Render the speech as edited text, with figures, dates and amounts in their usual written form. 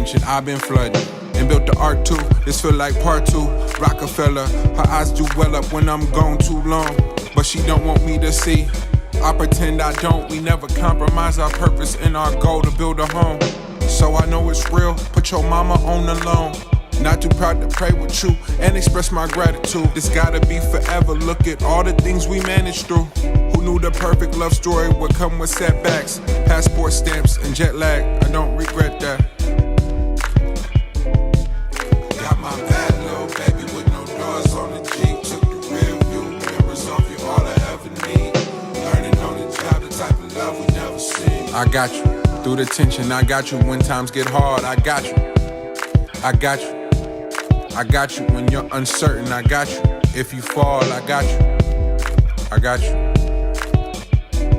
attention, I've been flooding. And built the art too, this feel like part two. Rockefeller, her eyes do well up when I'm gone too long. But she don't want me to see. I pretend I don't, we never compromise our purpose and our goal to build a home. So I know it's real, put your mama on the loan. Not too proud to pray with you and express my gratitude. This gotta be forever, look at all the things we managed through. Who knew the perfect love story would come with setbacks? Passport stamps and jet lag, I don't regret that. Got my bad little baby with no doors on the Jeep. Took the rear view mirrors off you, all I ever need. Learning on the job, the type of love we never seen. I got you, through the tension, I got you. When times get hard, I got you. I got you. I got you when you're uncertain, I got you. If you fall, I got you. I got you.